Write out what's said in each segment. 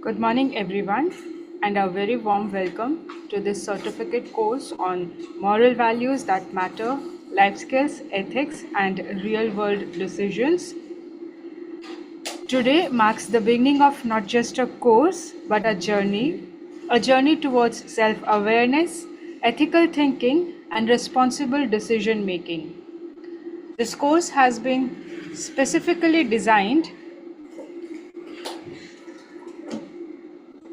Good morning, everyone, and a very warm welcome to this certificate course on moral values that matter, life skills, ethics, and real world decisions. Today marks the beginning of not just a course but a journey towards self awareness, ethical thinking, and responsible decision making. This course has been specifically designed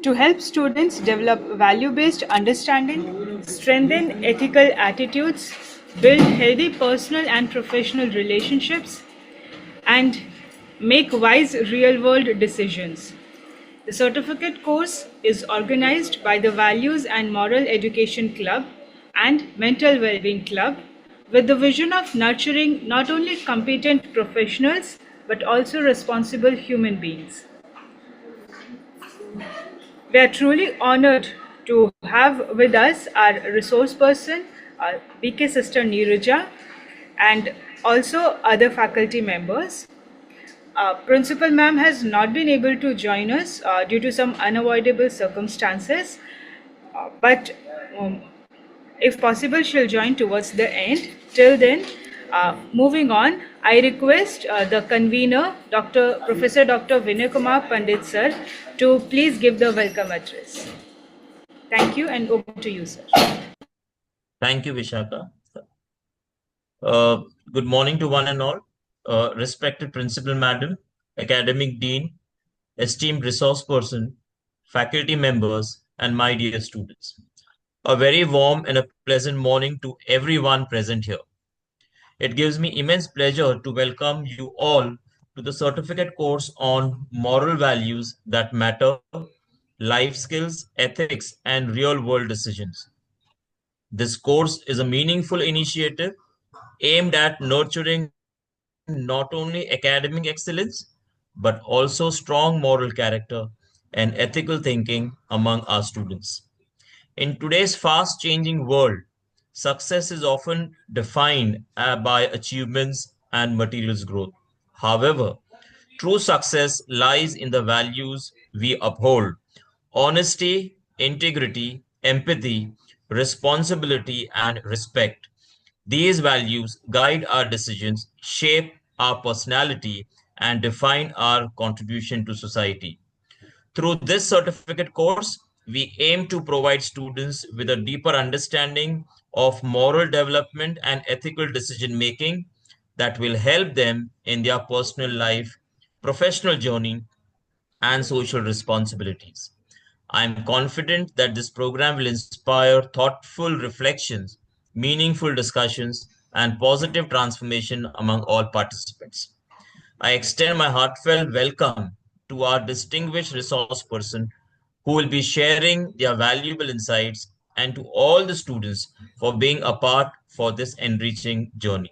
to help students develop value based understanding, strengthen ethical attitudes, build healthy personal and professional relationships, and make wise real world decisions. The certificate course is organized by the Values and Moral Education Club and Mental Wellbeing Club with the vision of nurturing not only competent professionals but also responsible human beings. We are truly honored to have with us our resource person, BK Sister Neeraja, and also other faculty members. Principal ma'am has not been able to join us due to some unavoidable circumstances, but if possible, she'll join towards the end. Till then, moving on, I request the convener, Professor Dr. Vinay Kumar Pandit sir, to please give the welcome address. Thank you, and over to you, sir. Thank you, Vishaka. Good morning to one and all. Respected Principal Madam, Academic Dean, esteemed resource person, faculty members, and my dear students. A very warm and a pleasant morning to everyone present here. It gives me immense pleasure to welcome you all to the certificate course on moral values that matter, life skills, ethics, and real world decisions. This course is a meaningful initiative aimed at nurturing not only academic excellence, but also strong moral character and ethical thinking among our students. In today's fast changing world, success is often defined by achievements and materials growth. However, true success lies in the values we uphold: honesty, integrity, empathy, responsibility, and respect. These values guide our decisions, shape our personality, and define our contribution to society. Through this certificate course, we aim to provide students with a deeper understanding of moral development and ethical decision making that will help them in their personal life, professional journey, and social responsibilities. I am confident that this program will inspire thoughtful reflections, meaningful discussions, and positive transformation among all participants. I extend my heartfelt welcome to our distinguished resource person who will be sharing their valuable insights, and to all the students for being a part for this enriching journey.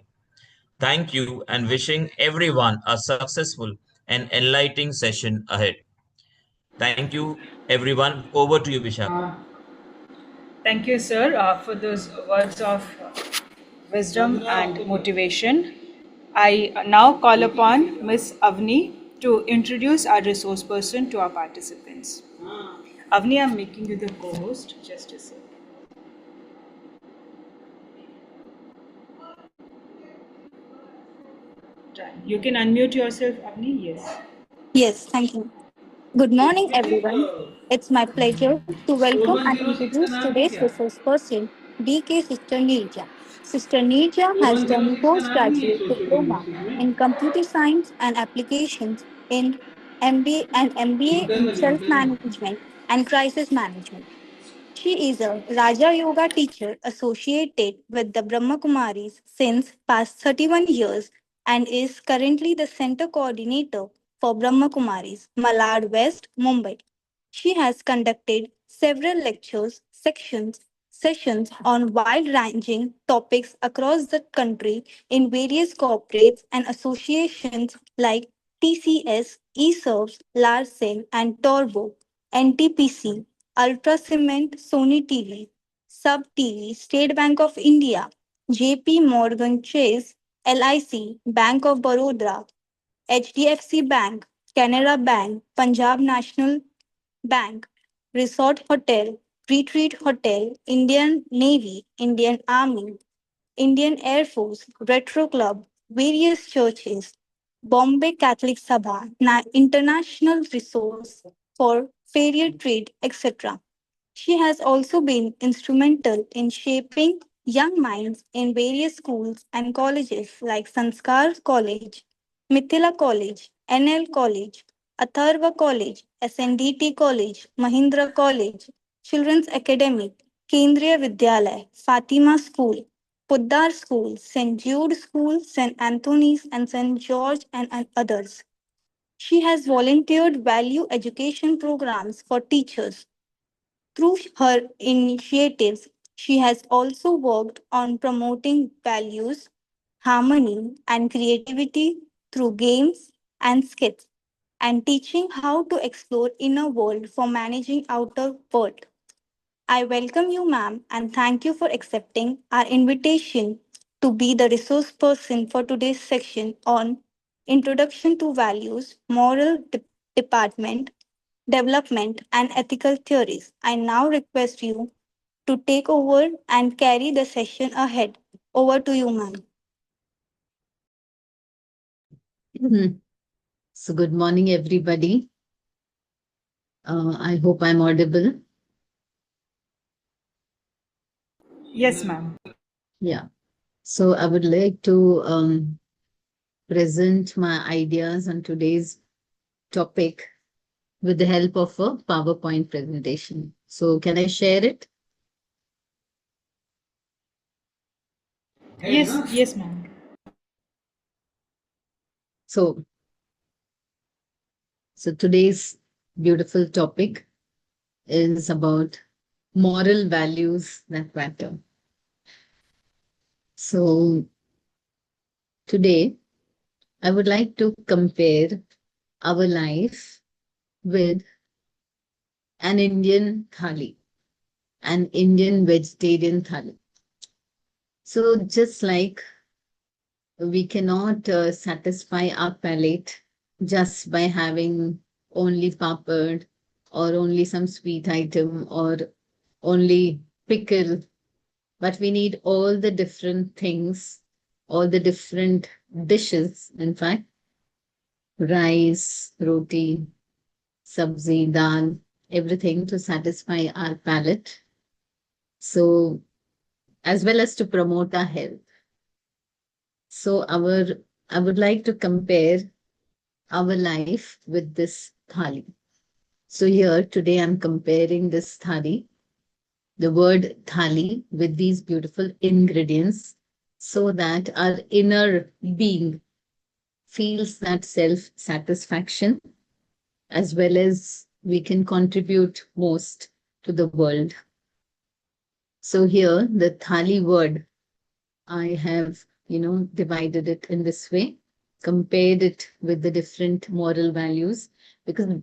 Thank you, and wishing everyone a successful and enlightening session ahead. Thank you, everyone. Over to you, Vishaka. Thank you, sir, for those words of wisdom and motivation. I now call upon Ms. Avni to introduce our resource person to our participants. Avni, I'm making you the co-host. Just a second. You can unmute yourself, Avni. Yes. Yes, thank you. Good morning, everyone. It's my pleasure to welcome and introduce today's resource person, BK Sister Neerja. Sister Neerja has done postgraduate diploma in computer science and applications in MBA and MBA in self management and crisis management. She is a Raja Yoga teacher associated with the Brahma Kumaris since past 31 years and is currently the center coordinator for Brahma Kumaris, Malad West, Mumbai. She has conducted several lectures, sessions on wide-ranging topics across the country in various corporates and associations like TCS, eServes, Larsen and Torbo, NTPC, Ultra Cement, Sony TV, Sub TV, State Bank of India, JP Morgan Chase, LIC, Bank of Baroda, HDFC Bank, Canara Bank, Punjab National Bank, Resort Hotel, Retreat Hotel, Indian Navy, Indian Army, Indian Air Force, Retro Club, various churches, Bombay Catholic Sabha, International Resource for Fair Trade, etc. She has also been instrumental in shaping young minds in various schools and colleges like Sanskar College, Mithila College, NL College, Atharva College, SNDT College, Mahindra College, Children's Academy, Kendriya Vidyalaya, Fatima School, Poddar School, St. Jude School, St. Anthony's, and St. George, and others. She has volunteered value education programs for teachers. Through her initiatives, she has also worked on promoting values, harmony, and creativity through games and skits, and teaching how to explore inner world for managing outer world. I welcome you, ma'am, and thank you for accepting our invitation to be the resource person for today's section on Introduction to Values, Department, Development, and Ethical Theories. I now request you to take over and carry the session ahead. Over to you, ma'am. Mhm. So, good morning, everybody. I hope I'm audible. Yes, ma'am. Yeah. So, I would like to present my ideas on today's topic with the help of a PowerPoint presentation. So, can I share it? Yes, ma'am. So, today's beautiful topic is about moral values that matter. So, today I would like to compare our life with an Indian thali, an Indian vegetarian thali. So, just like we cannot satisfy our palate just by having only papad or only some sweet item or only pickle, but we need all the different things, all the different dishes, in fact, rice, roti, sabzi, dal, everything to satisfy our palate. So, as well as to promote our health. So, I would like to compare our life with this thali. So, here today I'm comparing this thali, the word thali, with these beautiful ingredients so that our inner being feels that self satisfaction as well as we can contribute most to the world. So, here the thali word, I have, divided it in this way, compared it with the different moral values, because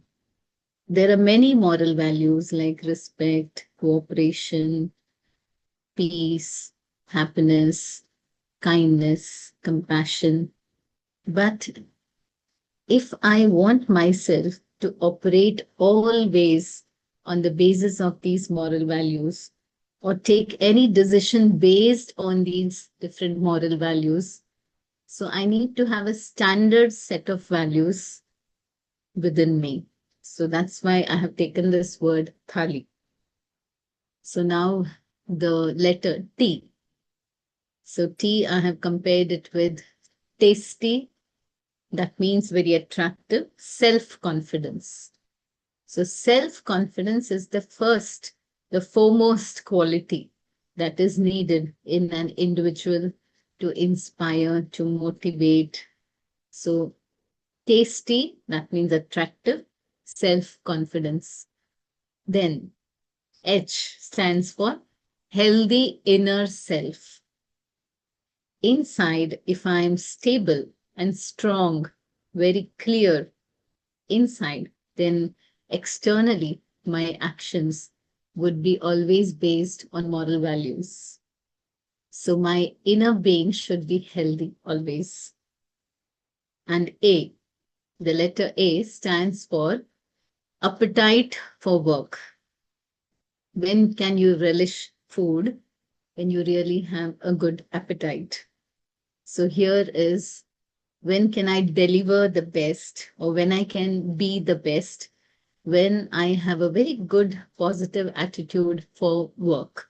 there are many moral values like respect, cooperation, peace, happiness, kindness, compassion. But if I want myself to operate always on the basis of these moral values, or take any decision based on these different moral values, so I need to have a standard set of values within me. So that's why I have taken this word thali. So now the letter T. So T, I have compared it with tasty. That means very attractive. Self-confidence. So self-confidence is the foremost quality that is needed in an individual to inspire, to motivate. So tasty, that means attractive, self-confidence. Then H stands for healthy inner self. Inside, if I am stable and strong, very clear inside, then externally, my actions would be always based on moral values. So my inner being should be healthy always. And A, the letter A stands for Appetite for work. When can you relish food? When you really have a good appetite. So here is, when can I deliver the best, or when I can be the best? When I have a very good positive attitude for work.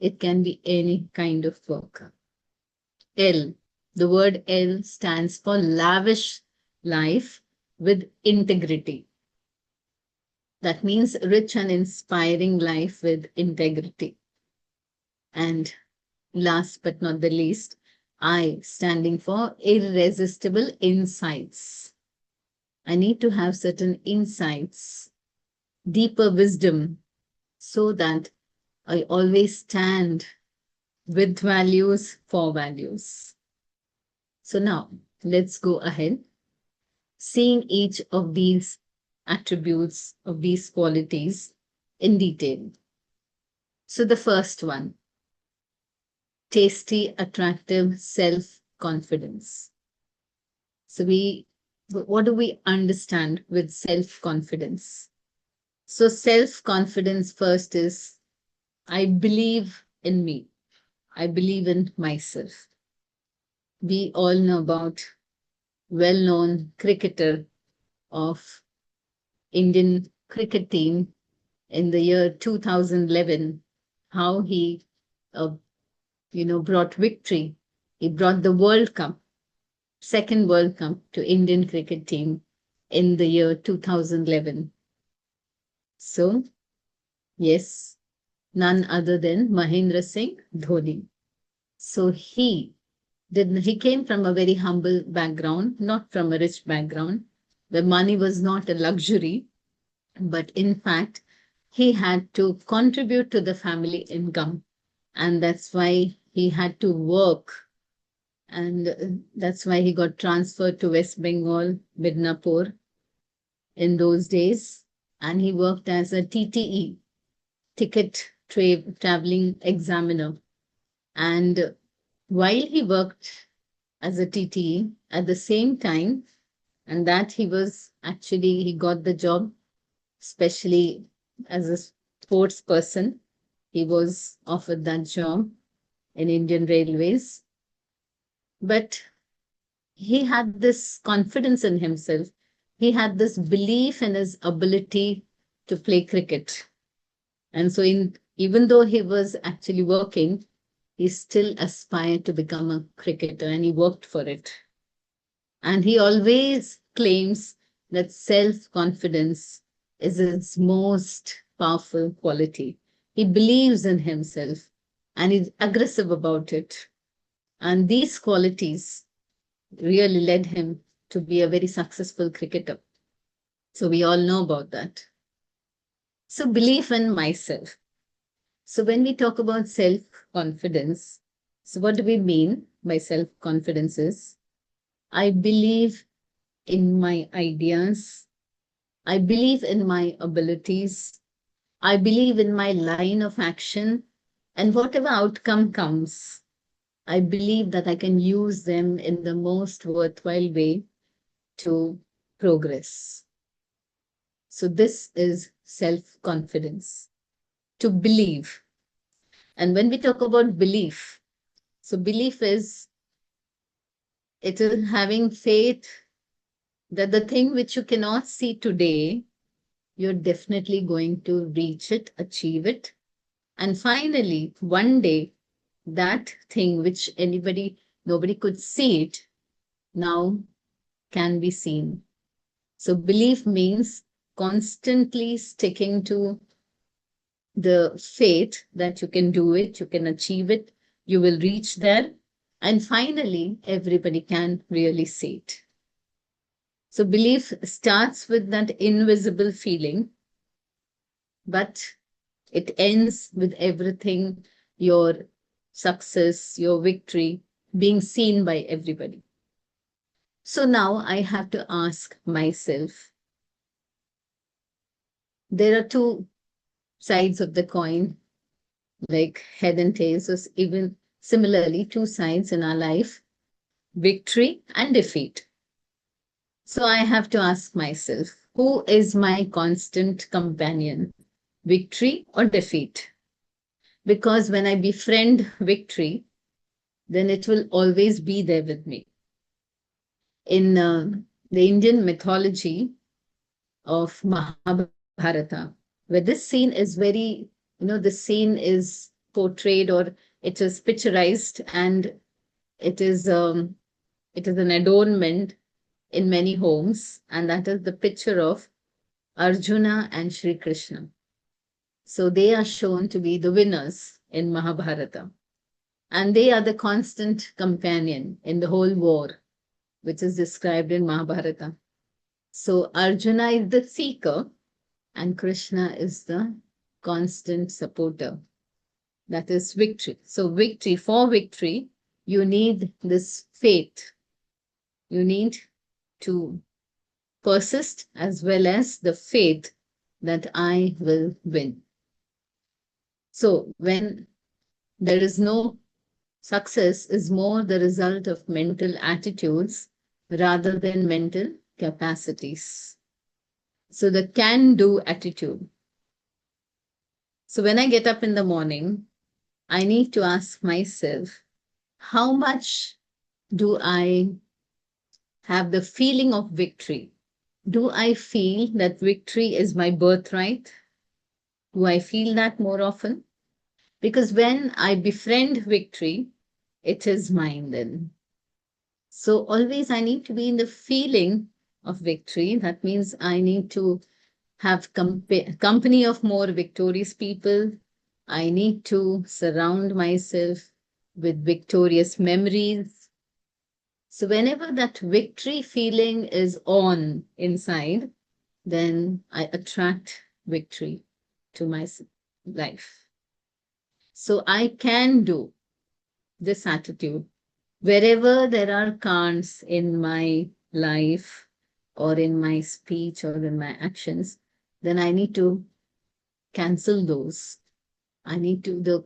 It can be any kind of work. L. The word L stands for lavish life with integrity. That means rich and inspiring life with integrity. And last but not the least, I, standing for irresistible insights. I need to have certain insights, deeper wisdom, so that I always stand with values for values. So now let's go ahead, seeing each of these attributes, of these qualities in detail. So the first one, tasty, attractive self-confidence. So what do we understand with self-confidence? So self-confidence first is, I believe in me. I believe in myself. We all know about well-known cricketer of Indian cricket team in the year 2011, how he brought victory. He brought the World Cup, second World Cup, to Indian cricket team in the year 2011. So, yes, none other than Mahendra Singh Dhoni. So he came from a very humble background, not from a rich background, where money was not a luxury, but in fact, he had to contribute to the family income. And that's why he had to work. And that's why he got transferred to West Bengal, Midnapur, in those days. And he worked as a TTE, ticket traveling examiner. And while he worked as a TTE, at the same time, and that he got the job, especially as a sports person, he was offered that job in Indian Railways. But he had this confidence in himself. He had this belief in his ability to play cricket. And so even though he was actually working, he still aspired to become a cricketer, and he worked for it. And he always claims that self-confidence is his most powerful quality. He believes in himself and he's aggressive about it. And these qualities really led him to be a very successful cricketer. So we all know about that. So belief in myself. So when we talk about self-confidence, so what do we mean by self-confidence is, I believe in my ideas. I believe in my abilities. I believe in my line of action. And whatever outcome comes, I believe that I can use them in the most worthwhile way to progress. So this is self-confidence, to believe. And when we talk about belief, so belief is, it is having faith that the thing which you cannot see today, you're definitely going to reach it, achieve it. And finally, one day, that thing which nobody could see it, now can be seen. So belief means constantly sticking to the faith that you can do it, you can achieve it, you will reach there. And finally, everybody can really see it. So belief starts with that invisible feeling, but it ends with everything, your success, your victory, being seen by everybody. So now I have to ask myself, there are two sides of the coin, like head and tails. So even similarly, two sides in our life, victory and defeat. So I have to ask myself, who is my constant companion, victory or defeat? Because when I befriend victory, then it will always be there with me. In the Indian mythology of Mahabharata, where this scene is very, the scene is portrayed, or it is picturized, and it is an adornment in many homes, and that is the picture of Arjuna and Shri Krishna. So they are shown to be the winners in Mahabharata, and they are the constant companion in the whole war, which is described in Mahabharata. So Arjuna is the seeker, and Krishna is the constant supporter. That is victory. So for victory, you need this faith. You need to persist as well as the faith that I will win. So when there is no success, is more the result of mental attitudes rather than mental capacities. So the can-do attitude. So when I get up in the morning, I need to ask myself, how much do I have the feeling of victory? Do I feel that victory is my birthright? Do I feel that more often? Because when I befriend victory, it is mine then. So always I need to be in the feeling of victory. That means I need to have company of more victorious people. I need to surround myself with victorious memories. So whenever that victory feeling is on inside, then I attract victory to my life. So I can do this attitude. Wherever there are cons in my life or in my speech or in my actions, then I need to cancel those. The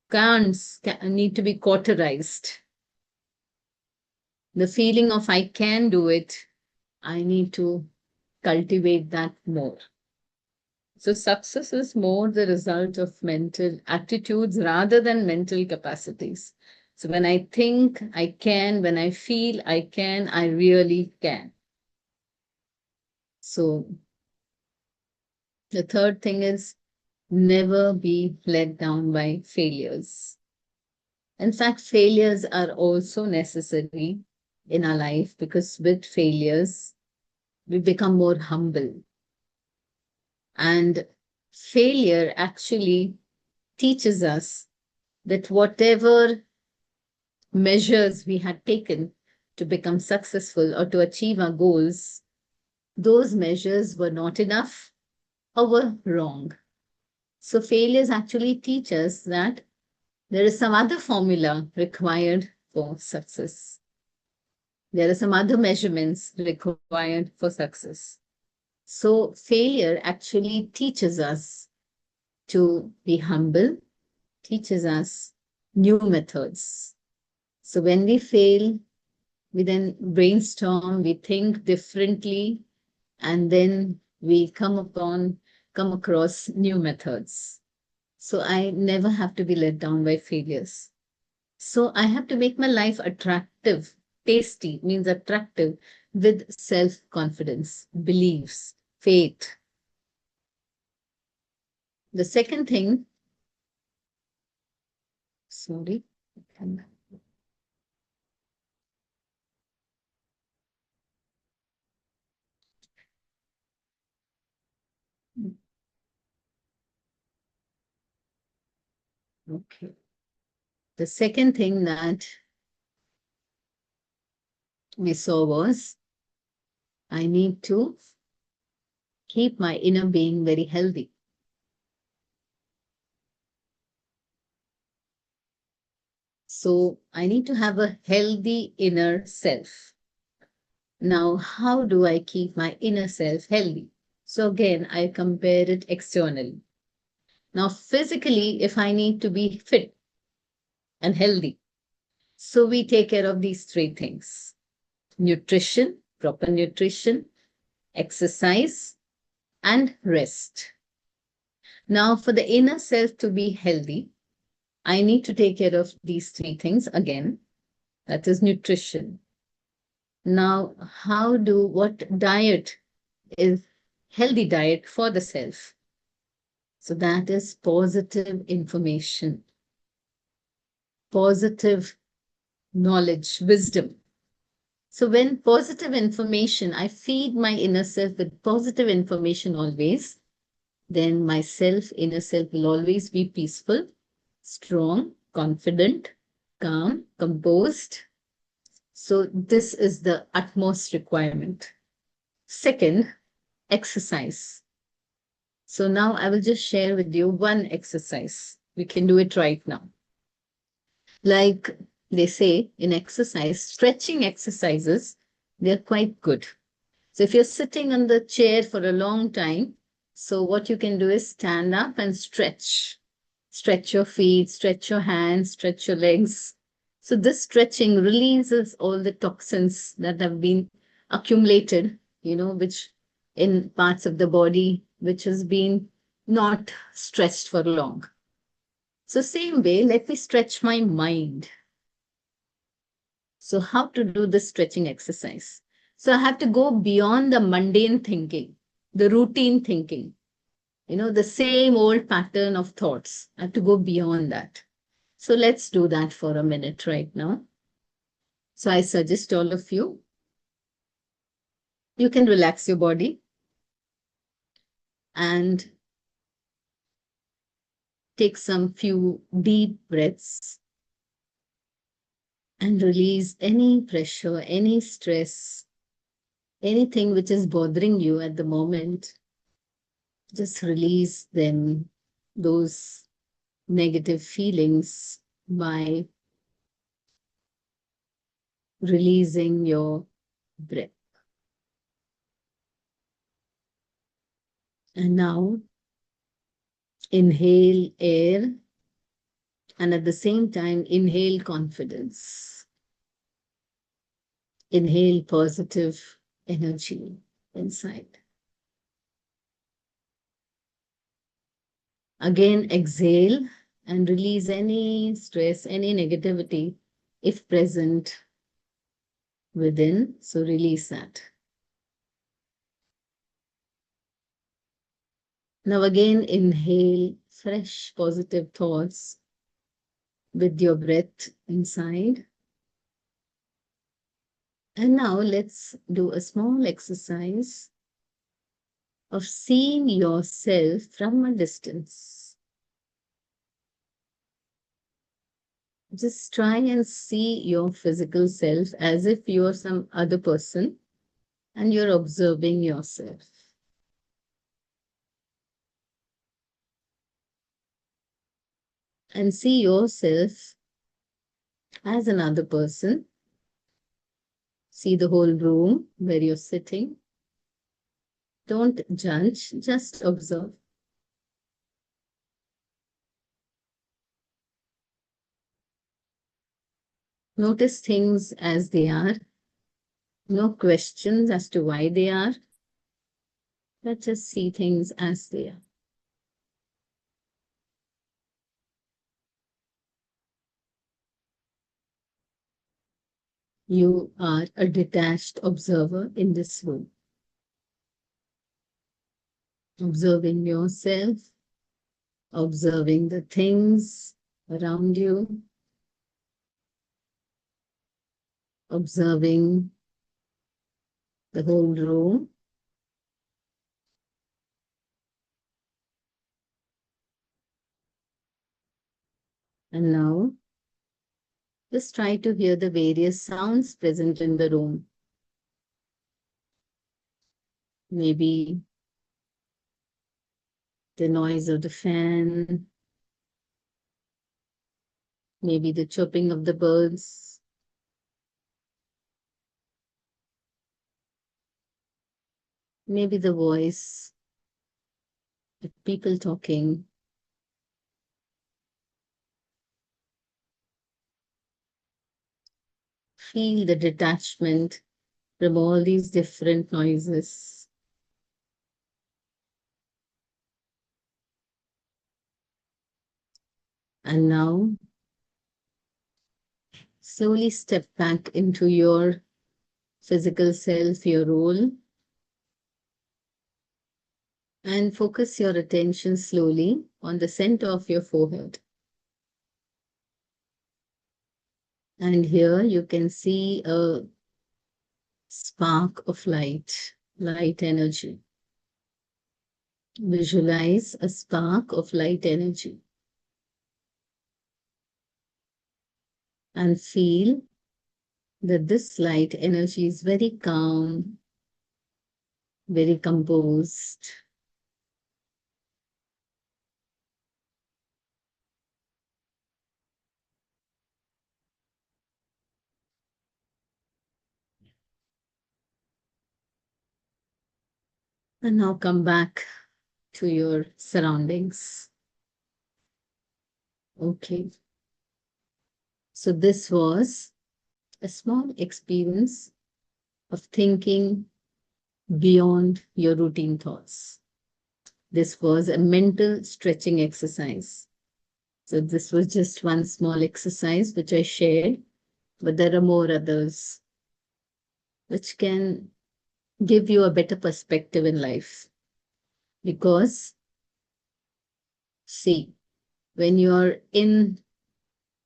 cons need to be cauterized. The feeling of I can do it, I need to cultivate that more. So success is more the result of mental attitudes rather than mental capacities. So when I think I can, when I feel I can, I really can. So the third thing is never be let down by failures. In fact, failures are also necessary in our life, because with failures, we become more humble. And failure actually teaches us that whatever measures we had taken to become successful or to achieve our goals, those measures were not enough or were wrong. So failures actually teach us that there is some other formula required for success. There are some other measurements required for success. So failure actually teaches us to be humble, teaches us new methods. So when we fail, we then brainstorm, we think differently, and then we come across new methods. So I never have to be let down by failures. So I have to make my life attractive. Tasty means attractive, with self-confidence, beliefs, faith. The second thing, sorry. Okay. The second thing that we saw was I need to keep my inner being very healthy. So I need to have a healthy inner self. Now, how do I keep my inner self healthy? So again, I compare it externally. Now, physically, if I need to be fit and healthy, so we take care of these three things: nutrition, proper nutrition, exercise, and rest. Now, for the inner self to be healthy, I need to take care of these three things again. That is nutrition. Now, what diet is healthy diet for the self? So that is positive information, positive knowledge, wisdom. So when positive information, I feed my inner self with positive information always, then my inner self will always be peaceful, strong, confident, calm, composed. So this is the utmost requirement. Second, exercise. So now I will just share with you one exercise. We can do it right now. Like they say in exercise, stretching exercises, they're quite good. So if you're sitting on the chair for a long time, so what you can do is stand up and stretch. Stretch your feet, stretch your hands, stretch your legs. So this stretching releases all the toxins that have been accumulated, which in parts of the body, which has been not stretched for long. So same way, let me stretch my mind. So how to do this stretching exercise? So I have to go beyond the mundane thinking, the routine thinking, the same old pattern of thoughts. I have to go beyond that. So let's do that for a minute right now. So I suggest all of you, you can relax your body and take some few deep breaths and release any pressure, any stress, anything which is bothering you at the moment. Just release them, those negative feelings, by releasing your breath. And now inhale air and at the same time inhale confidence. Inhale positive energy inside. Again, exhale and release any stress, any negativity if present within. So release that. Now again, inhale fresh positive thoughts with your breath inside. And now let's do a small exercise of seeing yourself from a distance. Just try and see your physical self as if you are some other person and you're observing yourself. And see yourself as another person. See the whole room where you're sitting. Don't judge, just observe. Notice things as they are. No questions as to why they are. But just see things as they are. You are a detached observer in this room. Observing yourself, observing the things around you, observing the whole room. And now, just try to hear the various sounds present in the room. Maybe the noise of the fan, maybe the chirping of the birds, maybe the voice of people talking. Feel the detachment from all these different noises. And now, slowly step back into your physical self, your role, and focus your attention slowly on the center of your forehead. And here you can see a spark of light, light energy. Visualize a spark of light energy and feel that this light energy is very calm, very composed. And now come back to your surroundings. Okay. So this was a small experience of thinking beyond your routine thoughts. This was a mental stretching exercise. So this was just one small exercise which I shared, but there are more others which can give you a better perspective in life. Because, see, when you're in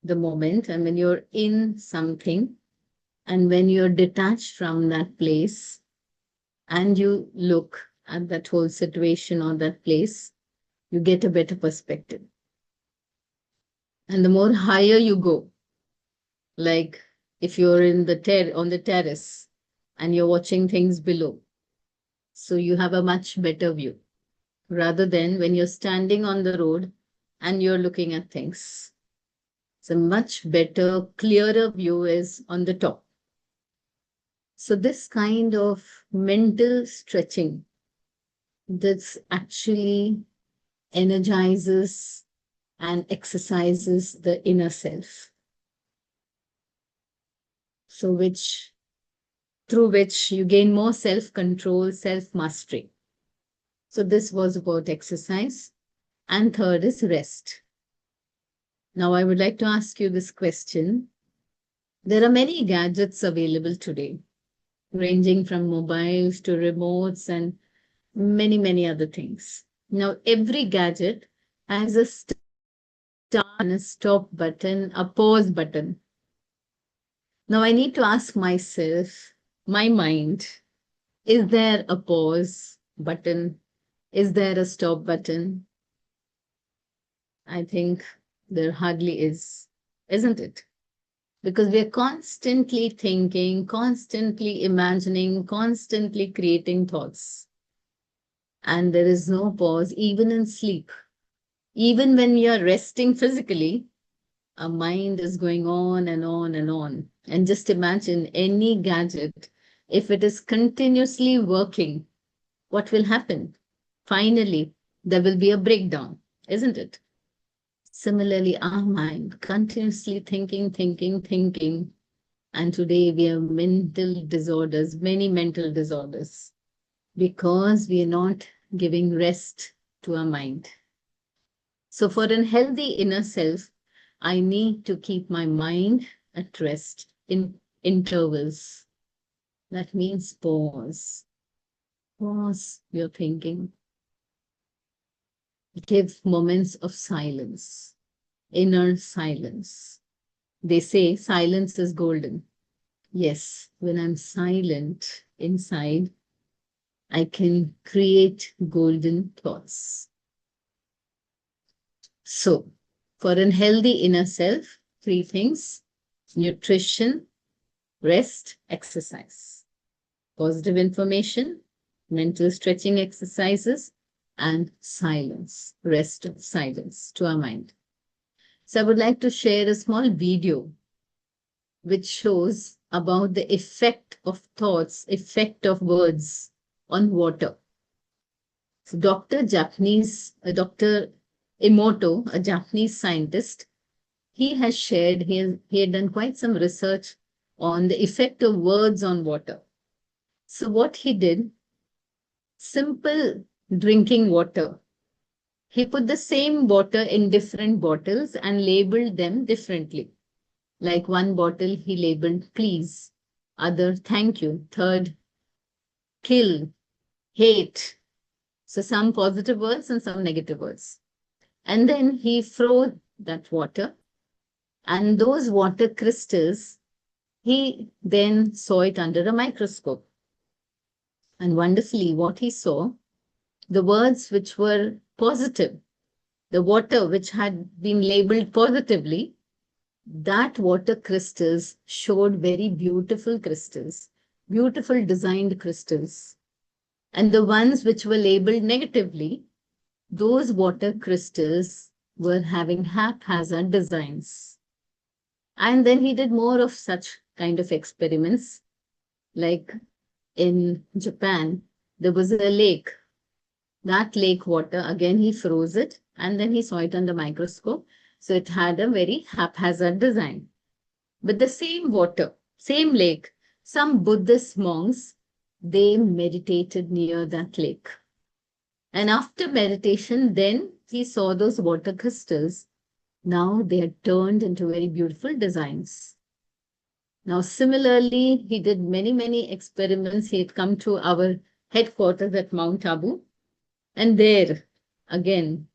the moment and when you're in something and when you're detached from that place and you look at that whole situation or that place, you get a better perspective. And the more higher you go, like if you're in the on the terrace and you're watching things below, so you have a much better view rather than when you're standing on the road and you're looking at things. It's a much better, clearer view is on the top. So this kind of mental stretching that's actually energizes and exercises the inner self. So through which you gain more self-control, self-mastery. So this was about exercise. And third is rest. Now I would like to ask you this question. There are many gadgets available today, ranging from mobiles to remotes and many, many other things. Now every gadget has a start and a stop button, a pause button. Now I need to ask myself, my mind, is there a pause button? Is there a stop button? I think there hardly is, isn't it? Because we are constantly thinking, constantly imagining, constantly creating thoughts. And there is no pause, even in sleep. Even when we are resting physically, our mind is going on and on and on. And just imagine any gadget, if it is continuously working, what will happen? Finally, there will be a breakdown, isn't it? Similarly, our mind continuously thinking. And today we have mental disorders, many mental disorders, because we are not giving rest to our mind. So for a healthy inner self, I need to keep my mind at rest in intervals. That means pause. Pause your thinking. Give moments of silence, inner silence. They say silence is golden. Yes, when I'm silent inside, I can create golden thoughts. So, for a healthy inner self, 3 things: nutrition, rest, exercise, positive information, mental stretching exercises, and silence, rest of silence to our mind. So I would like to share a small video which shows about the effect of thoughts, effect of words on water. So Dr. Emoto, a Japanese scientist, he has shared, he had done quite some research on the effect of words on water. So what he did, simple drinking water, he put the same water in different bottles and labeled them differently. Like one bottle he labeled please, other thank you, third kill, hate. So some positive words and some negative words. And then he froze that water, and those water crystals, he then saw it under a microscope. And wonderfully, what he saw, the words which were positive, the water which had been labeled positively, that water crystals showed very beautiful crystals, beautiful designed crystals. And the ones which were labeled negatively, those water crystals were having haphazard designs. And then he did more of such kind of experiments. Like in Japan, there was a lake. That lake water, again, he froze it and then he saw it under microscope. So it had a very haphazard design. But the same water, same lake, some Buddhist monks, they meditated near that lake. And after meditation, then he saw those water crystals. Now they had turned into very beautiful designs. Now, similarly, he did many experiments. He had come to our headquarters at Mount Abu. And there, again,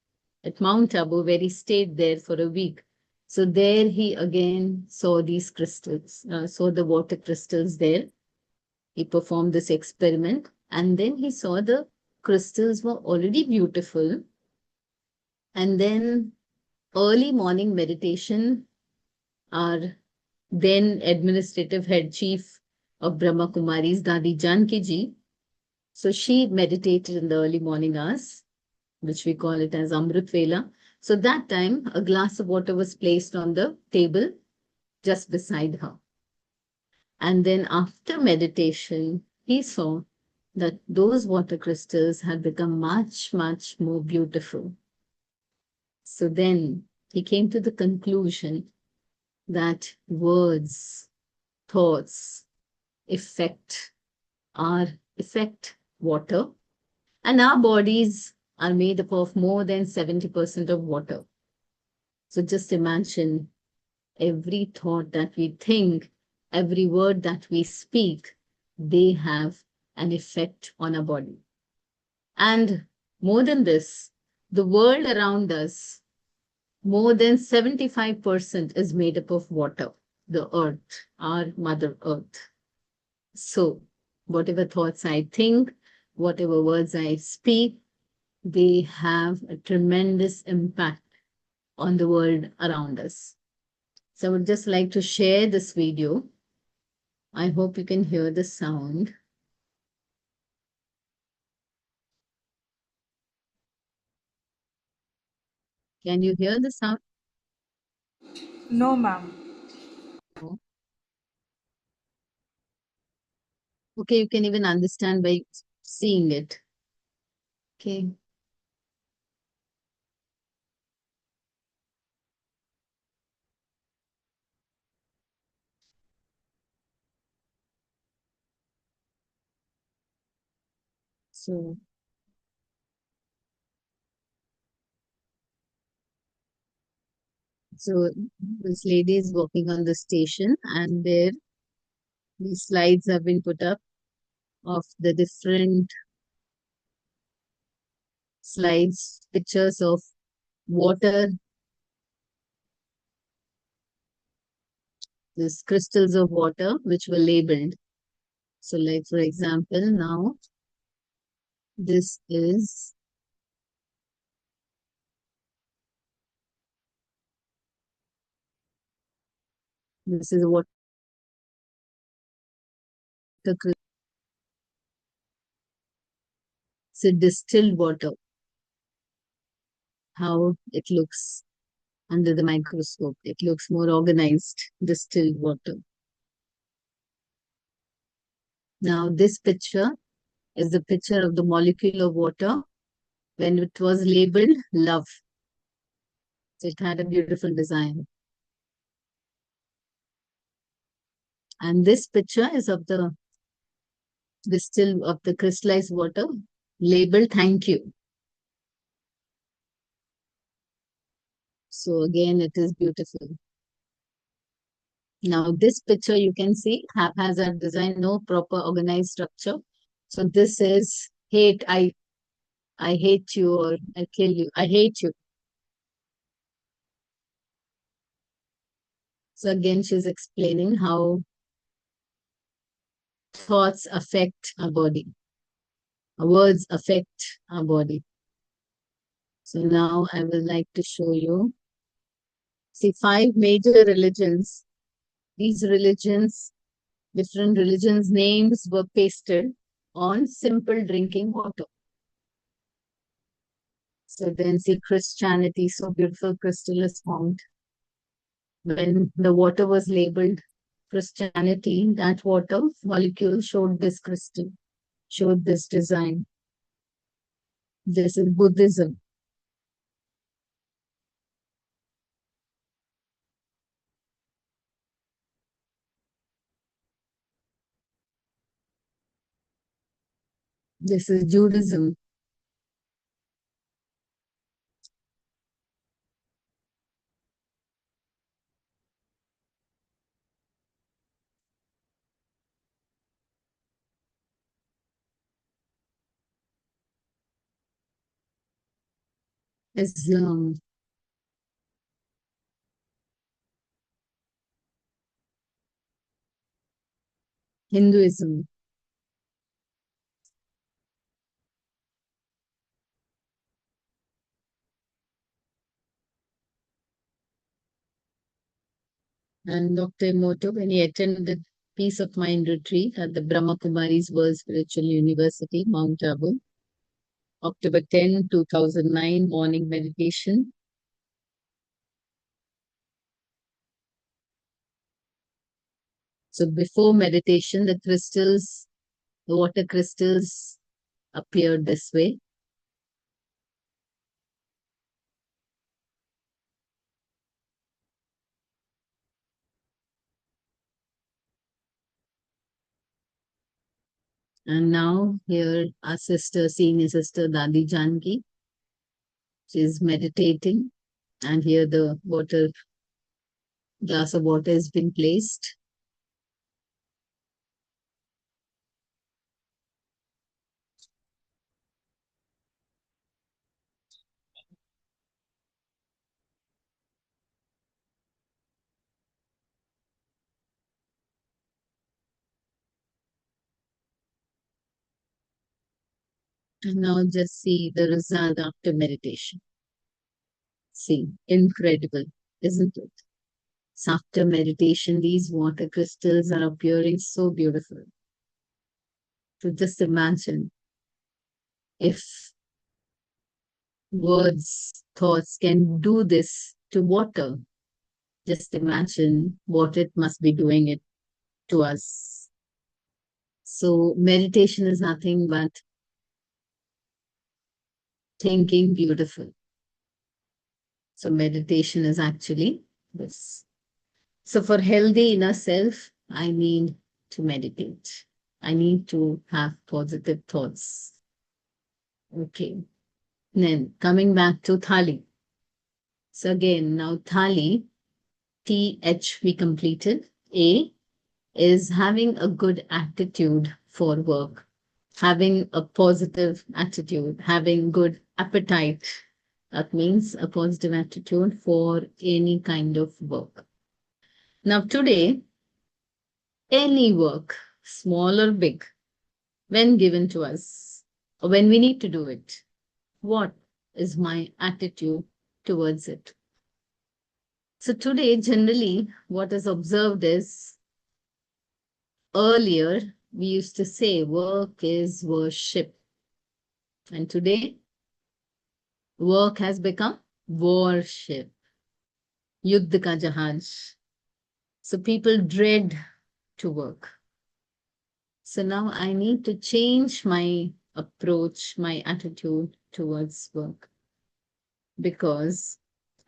at Mount Abu, where he stayed there for a week. So there he again saw these crystals, saw the water crystals there. He performed this experiment and then he saw the crystals were already beautiful. And then early morning meditation, our then administrative head chief of Brahma Kumaris, Dadi Janki Ji. So she meditated in the early morning hours, which we call it as Amrit Vela. So that time, a glass of water was placed on the table just beside her. And then after meditation, he saw that those water crystals had become much more beautiful. So then he came to the conclusion that words, thoughts, affect water, and our bodies are made up of more than 70% of water. So just imagine every thought that we think, every word that we speak, they have an effect on our body. And more than this, the world around us, more than 75% is made up of water, the earth, our Mother Earth. So whatever thoughts I think, whatever words I speak, they have a tremendous impact on the world around us. So I would just like to share this video. I hope you can hear the sound. Can you hear the sound? No, ma'am. No. Okay, you can even understand by seeing it. Okay. So this lady is working on the station and there these slides have been put up of the different slides, pictures of water, these crystals of water which were labeled. So like for example, now this is water crystal. It's a distilled water, how it looks under the microscope. It looks more organized, distilled water. Now this picture is the picture of the molecule of water when it was labeled love. So it had a beautiful design. And this picture is of the crystallized water labeled thank you. So again, it is beautiful. Now this picture you can see haphazard design, no proper organized structure. So this is hate. I hate you or I kill you. I hate you. So again, she's explaining how thoughts affect our body. Our words affect our body. So now I would like to show you. See, 5 major religions. These religions, different religions' names were pasted on simple drinking water. So then see Christianity, so beautiful crystal is formed. When the water was labeled Christianity, that water molecule showed this crystal, showed this design. This is Buddhism. This is Judaism. Islam. Hinduism. And Dr. Emoto, when he attended Peace of Mind retreat at the Brahma Kumaris World Spiritual University, Mount Abu, October 10, 2009, morning meditation. So before meditation, the crystals, the water crystals appeared this way. And now here our sister, senior sister Dadi Janki, she is meditating, and here the water, glass of water has been placed. And now just see the result after meditation. See, incredible, isn't it? So after meditation, these water crystals are appearing so beautiful. So just imagine if words, thoughts can do this to water. Just imagine what it must be doing it to us. So meditation is nothing but thinking beautiful. So meditation is actually this. So for healthy inner self, I need to meditate. I need to have positive thoughts. Okay. Then coming back to Thali. So again, now Thali, TH we completed. A is having a good attitude for work, having a positive attitude, having good appetite. That means a positive attitude for any kind of work. Now today, any work, small or big, when given to us, or when we need to do it, what is my attitude towards it? So today, generally, what is observed is earlier we used to say work is worship. And today, work has become worship. Yuddh ka jahaj. So people dread to work. So now I need to change my approach, my attitude towards work. Because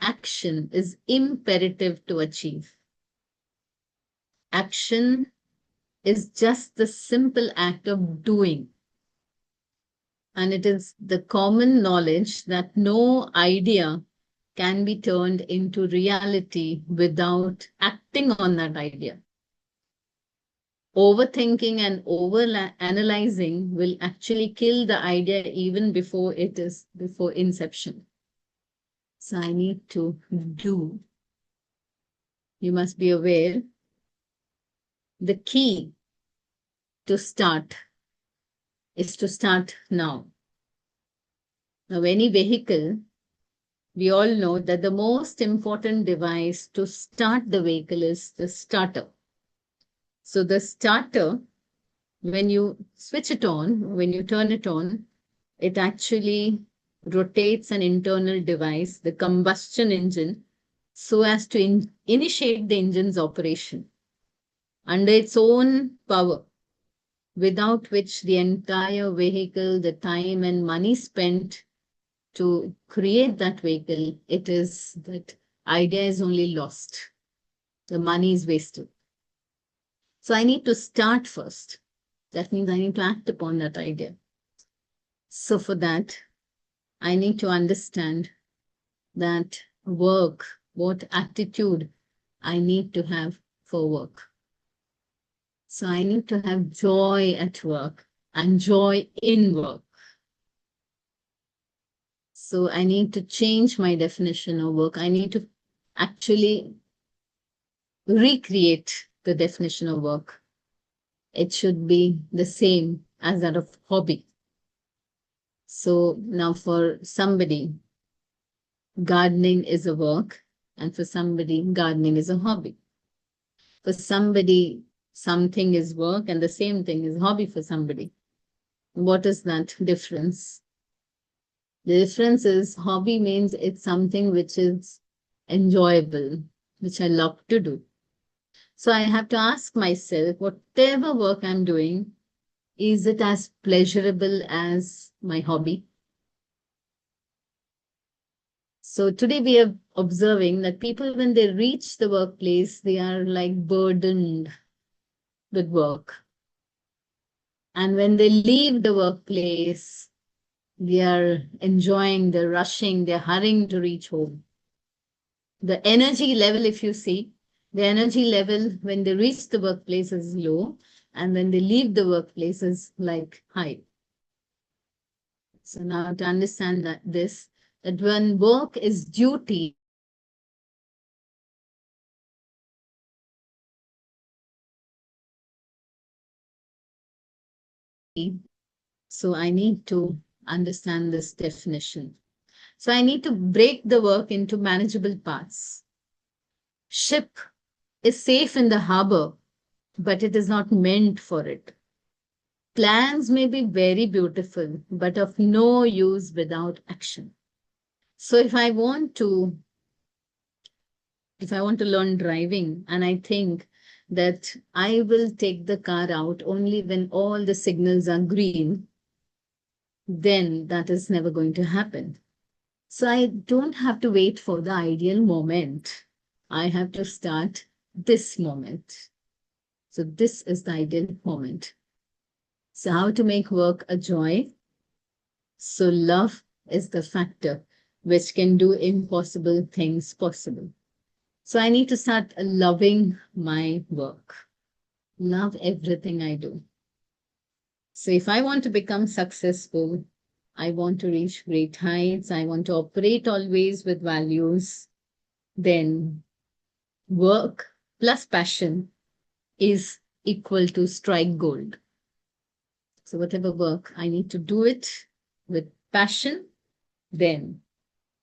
action is imperative to achieve. Action is just the simple act of doing. And it is the common knowledge that no idea can be turned into reality without acting on that idea. Overthinking and over-analyzing will actually kill the idea even before inception. So I need to do. You must be aware the key to start is to start now. Now, any vehicle, we all know that the most important device to start the vehicle is the starter. So the starter, when you switch it on, when you turn it on, it actually rotates an internal device, the combustion engine, so as to initiate the engine's operation under its own power, without which the entire vehicle, the time and money spent to create that vehicle, that idea is only lost. The money is wasted. So I need to start first. That means I need to act upon that idea. So for that, I need to understand that work, what attitude I need to have for work. So I need to have joy at work and joy in work. So I need to change my definition of work. I need to actually recreate the definition of work. It should be the same as that of hobby. So now for somebody, gardening is a work, and for somebody, gardening is a hobby. For somebody, something is work and the same thing is hobby for somebody. What is that difference? The difference is hobby means it's something which is enjoyable, which I love to do. So I have to ask myself, whatever work I'm doing, is it as pleasurable as my hobby? So today we are observing that people, when they reach the workplace, they are like burdened with work. And when they leave the workplace, they are enjoying, they're rushing, they're hurrying to reach home. The energy level, if you see, the energy level when they reach the workplace is low, and when they leave the workplace is like high. So now to understand that when work is duty, so I need to understand this definition. So I need to break the work into manageable parts. Ship is safe in the harbor, but it is not meant for it. Plans may be very beautiful, but of no use without action. So if I want to learn driving, and I think that I will take the car out only when all the signals are green, then that is never going to happen. So I don't have to wait for the ideal moment. I have to start this moment. So this is the ideal moment. So how to make work a joy? So love is the factor which can do impossible things possible. So I need to start loving my work. Love everything I do. So if I want to become successful, I want to reach great heights, I want to operate always with values, then work plus passion is equal to strike gold. So whatever work, I need to do it with passion, then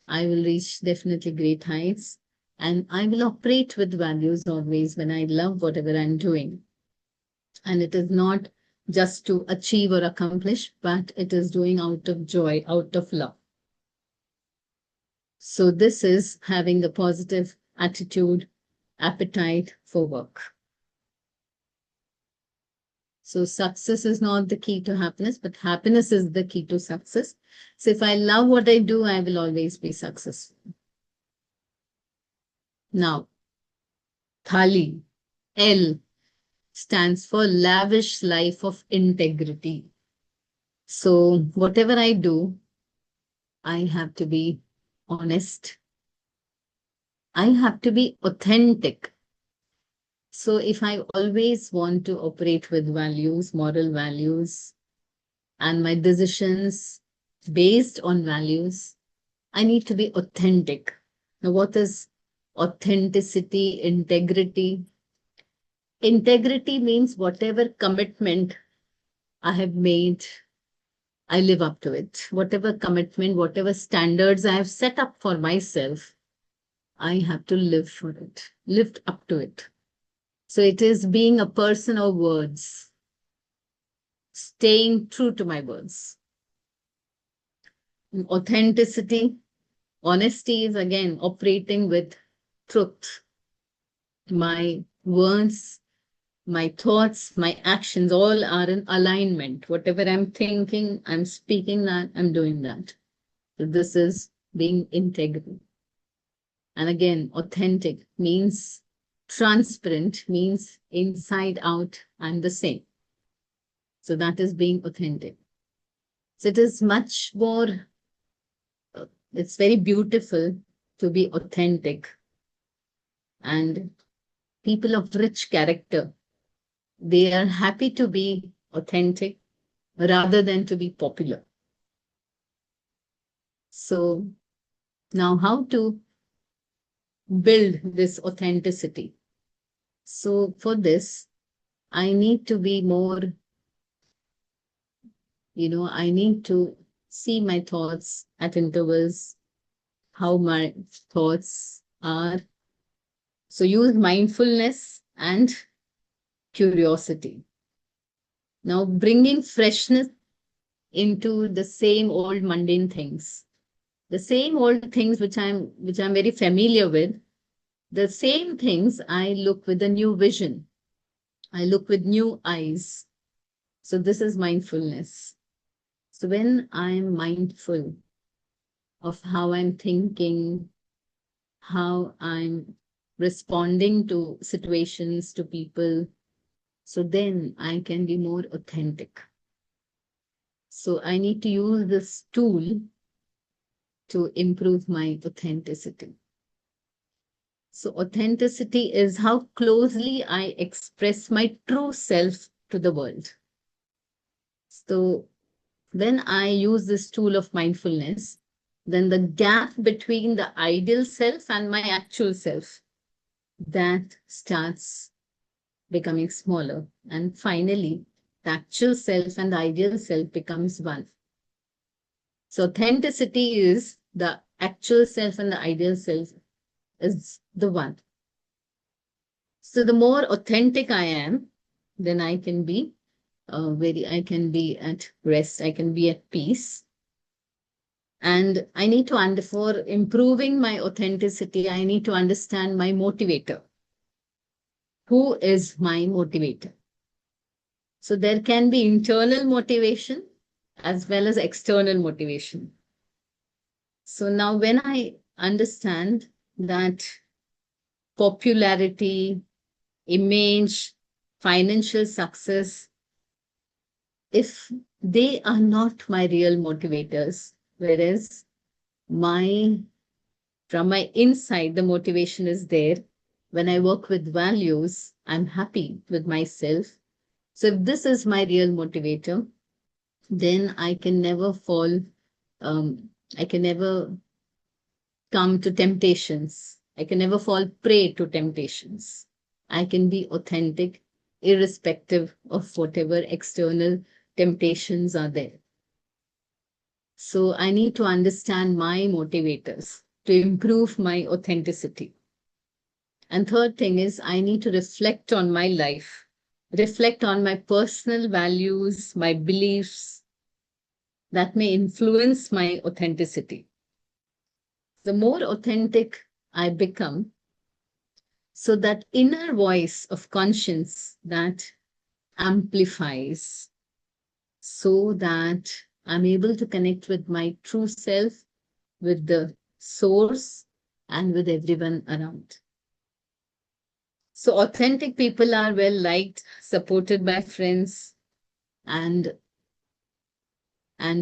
I will reach definitely great heights, and I will operate with values always when I love whatever I'm doing. And it is not just to achieve or accomplish, but it is doing out of joy, out of love. So this is having a positive attitude, appetite for work. So success is not the key to happiness, but happiness is the key to success. So if I love what I do, I will always be successful. Now, Thali, L, stands for lavish life of integrity. So whatever I do, I have to be honest. I have to be authentic. So if I always want to operate with values, moral values, and my decisions based on values, I need to be authentic. Now, what is authenticity, integrity? Integrity means whatever commitment I have made, I live up to it. Whatever commitment, whatever standards I have set up for myself, I have to live for it, live up to it. So it is being a person of words, staying true to my words. Authenticity, honesty is again operating with truth. My words, my thoughts, my actions, all are in alignment. Whatever I'm thinking, I'm speaking that, I'm doing that. So this is being integral. And again, authentic means transparent, means inside out and the same. So that is being authentic. So it is much more, it's very beautiful to be authentic. And people of rich character, they are happy to be authentic rather than to be popular. So now how to build this authenticity? So for this, I need to be more, I need to see my thoughts at intervals, how my thoughts are. So use mindfulness and curiosity. Now bringing freshness into the same old mundane things. The same old things which I'm very familiar with, the same things I look with a new vision. I look with new eyes. So this is mindfulness. So when I'm mindful of how I'm thinking, how I'm responding to situations, to people, so then I can be more authentic. So I need to use this tool to improve my authenticity. So authenticity is how closely I express my true self to the world. So when I use this tool of mindfulness, then the gap between the ideal self and my actual self, that starts becoming smaller. And finally, the actual self and the ideal self becomes one. So authenticity is the actual self and the ideal self is the one. So the more authentic I am, then I can be I can be at rest, I can be at peace. And I need to, for improving my authenticity, I need to understand my motivator. Who is my motivator? So there can be internal motivation as well as external motivation. So now when I understand that popularity, image, financial success, if they are not my real motivators, whereas from my inside, the motivation is there. When I work with values, I'm happy with myself. So if this is my real motivator, then I can never fall, I can never come to temptations. I can never fall prey to temptations. I can be authentic, irrespective of whatever external temptations are there. So I need to understand my motivators to improve my authenticity. And third thing is I need to reflect on my life, reflect on my personal values, my beliefs that may influence my authenticity. The more authentic I become, so that inner voice of conscience that amplifies, so that I'm able to connect with my true self, with the source, and with everyone around. So authentic people are well liked, supported by friends, and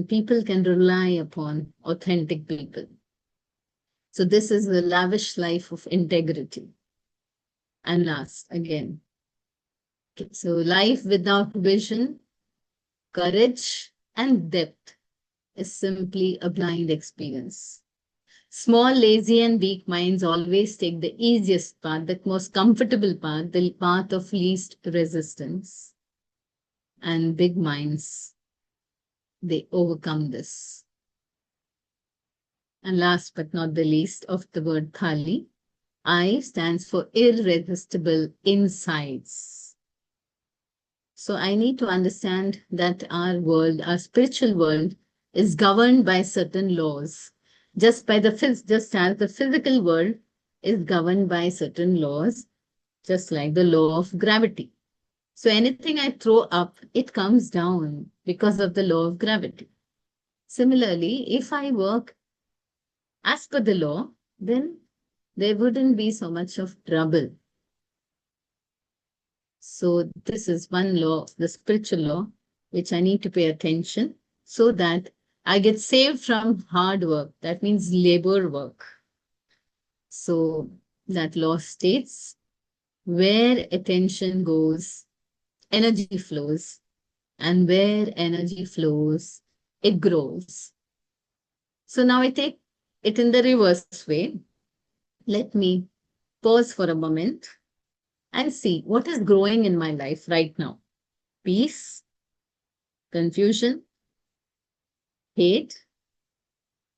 people can rely upon authentic people. So this is the lavish life of integrity. And last, again. Okay, so life without vision, courage, and depth is simply a blind experience. Small, lazy, and weak minds always take the easiest path, the most comfortable path, the path of least resistance. And big minds, they overcome this. And last but not the least of the word Thali, I stands for irresistible insights. So I need to understand that our world, our spiritual world, is governed by certain laws. Just as the physical world is governed by certain laws, just like the law of gravity. So anything I throw up, it comes down because of the law of gravity. Similarly, if I work as per the law, then there wouldn't be so much of trouble. So this is one law, the spiritual law, which I need to pay attention so that I get saved from hard work. That means labor work. So that law states, where attention goes, energy flows, and where energy flows, it grows. So now I take it in the reverse way. Let me pause for a moment and see what is growing in my life right now. Peace, confusion, hate.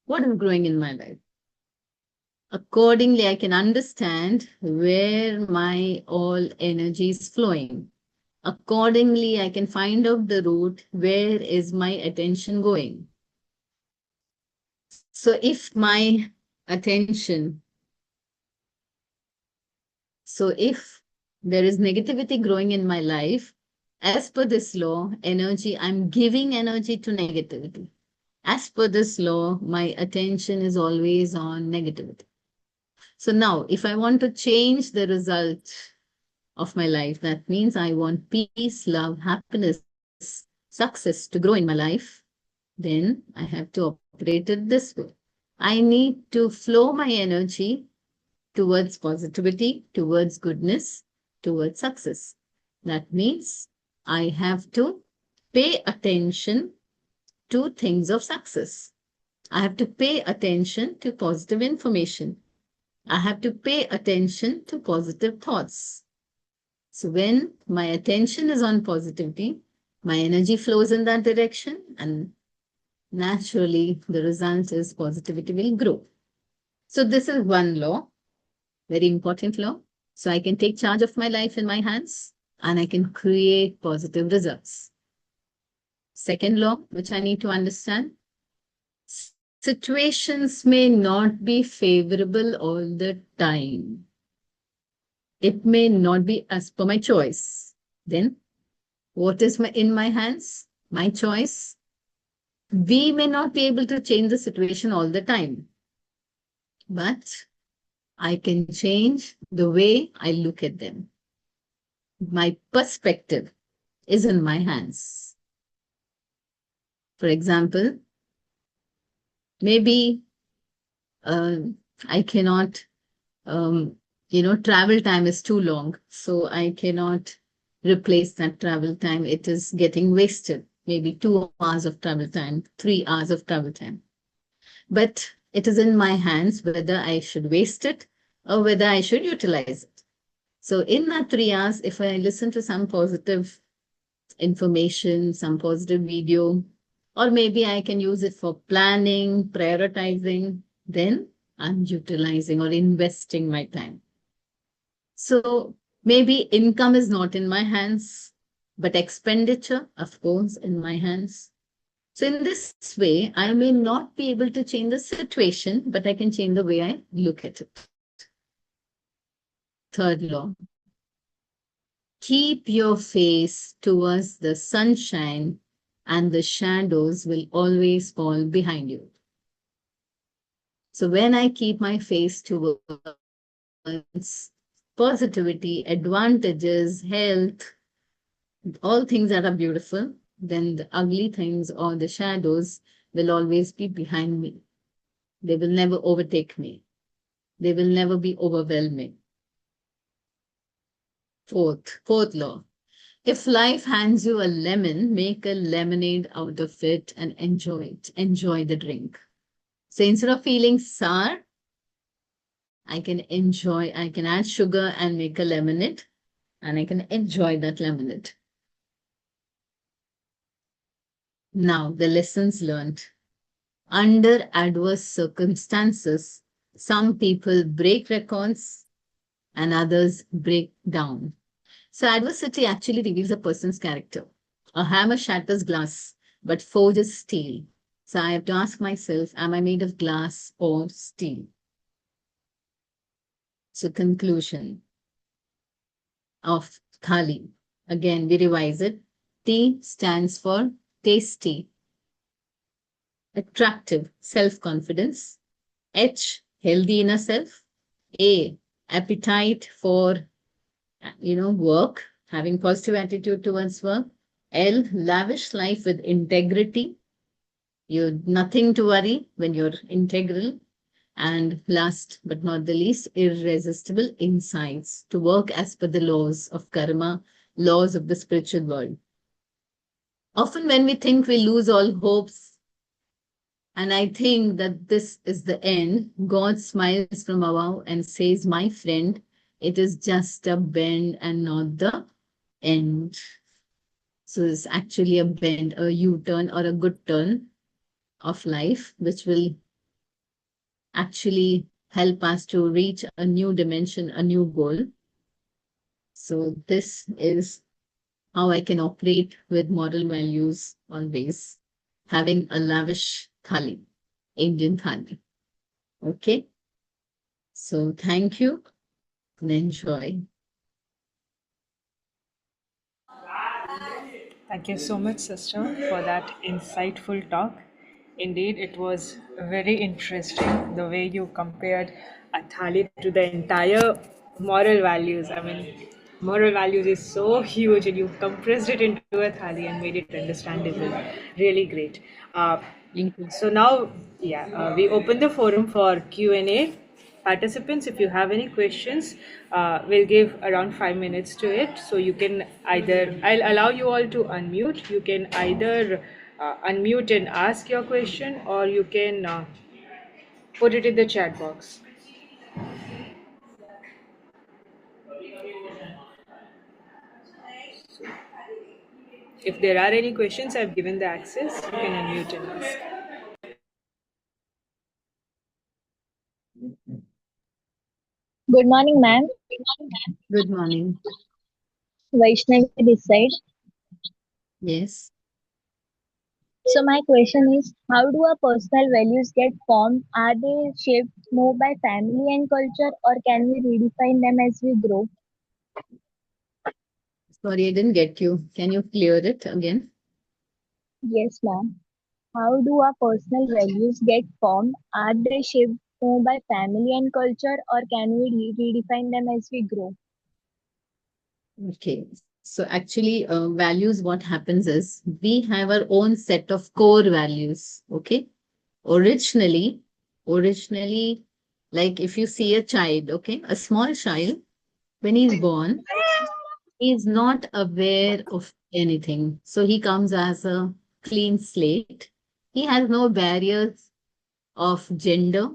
What is growing in my life? Accordingly, I can understand where my all energy is flowing. Accordingly, I can find out the route, where is my attention going. So if my attention, if there is negativity growing in my life, as per this law, I'm giving energy to negativity. As per this law, my attention is always on negativity. So now, if I want to change the result of my life, that means I want peace, love, happiness, success to grow in my life, then I have to operate it this way. I need to flow my energy towards positivity, towards goodness, towards success. That means I have to pay attention to things of success. I have to pay attention to positive information. I have to pay attention to positive thoughts. So when my attention is on positivity, my energy flows in that direction, and naturally the result is positivity will grow. So this is one law, very important law. So I can take charge of my life in my hands and I can create positive results. Second law, which I need to understand, situations may not be favorable all the time. It may not be as per my choice. Then what is in my hands? My choice. We may not be able to change the situation all the time, but I can change the way I look at them. My perspective is in my hands. For example, maybe I cannot, travel time is too long, so I cannot replace that travel time. It is getting wasted. Maybe 2 hours of travel time, 3 hours of travel time. But it is in my hands whether I should waste it or whether I should utilize it. So in that 3 hours, if I listen to some positive information, some positive video, or maybe I can use it for planning, prioritizing, then I'm utilizing or investing my time. So maybe income is not in my hands, but expenditure, of course, in my hands. So in this way, I may not be able to change the situation, but I can change the way I look at it. Third law. Keep your face towards the sunshine and the shadows will always fall behind you. So when I keep my face towards positivity, advantages, health, all things that are beautiful, then the ugly things or the shadows will always be behind me. They will never overtake me. They will never be overwhelming. Fourth law. If life hands you a lemon, make a lemonade out of it and enjoy it. Enjoy the drink. So instead of feeling sour, I can add sugar and make a lemonade, and I can enjoy that lemonade. Now, the lessons learned. Under adverse circumstances, some people break records and others break down. So adversity actually reveals a person's character. A hammer shatters glass, but forges steel. So I have to ask myself, am I made of glass or steel? So conclusion of Thali. Again, we revise it. T stands for tasty, attractive, self-confidence. H, healthy inner self. A, appetite for work, having positive attitude towards work. L, lavish life with integrity. You nothing to worry when you're integral. And last but not the least, irresistible insights to work as per the laws of karma, laws of the spiritual world. Often when we think we lose all hopes, and I think that this is the end, God smiles from above and says, my friend, it is just a bend and not the end. So it's actually a bend, a U-turn or a good turn of life, which will actually help us to reach a new dimension, a new goal. So this is how I can operate with moral values always, having a lavish thali, Indian thali. Okay. So thank you and enjoy. Thank you so much, sister, for that insightful talk. Indeed, it was very interesting the way you compared a thali to the entire moral values. I mean, moral values is so huge, and you compressed it into a thali and made it understandable. Really great. Uh, Thank you. so now, yeah, we open the forum for Q&A. Participants, if you have any questions, we'll give around 5 minutes to it. So you can either, I'll allow you all to unmute. You can either unmute and ask your question, or you can put it in the chat box. If there are any questions, I've given the access. You can unmute and ask. Good morning, ma'am. Good morning. Vaishnavi this side. Yes. So my question is, how do our personal values get formed? Are they shaped more by family and culture, or can we redefine them as we grow? Sorry, I didn't get you. Can you clear it again? Yes, ma'am. How do our personal values get formed? Are they shaped more by family and culture, or can we redefine them as we grow? Okay. So actually, values, what happens is we have our own set of core values. Okay. Originally, like if you see a child, okay, a small child, when he's born, he's not aware of anything. So he comes as a clean slate. He has no barriers of gender,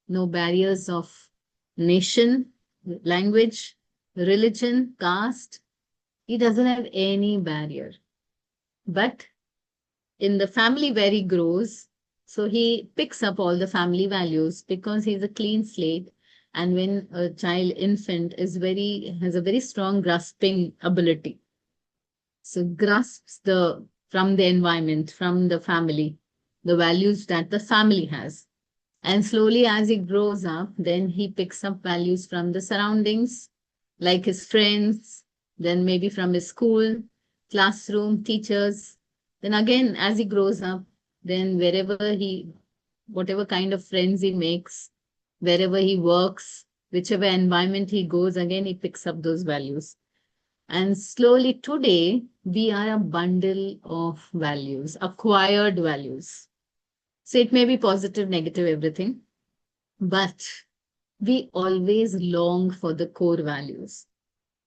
no barriers of nation, language, religion, caste. He doesn't have any barrier. But in the family where he grows, so he picks up all the family values because he's a clean slate. And when a child infant has a very strong grasping ability. So grasps from the environment, from the family, the values that the family has. And slowly as he grows up, then he picks up values from the surroundings, like his friends, then maybe from his school, classroom, teachers. Then again, as he grows up, then whatever kind of friends he makes, wherever he works, whichever environment he goes, again, he picks up those values. And slowly today, we are a bundle of values, acquired values. So it may be positive, negative, everything. But we always long for the core values.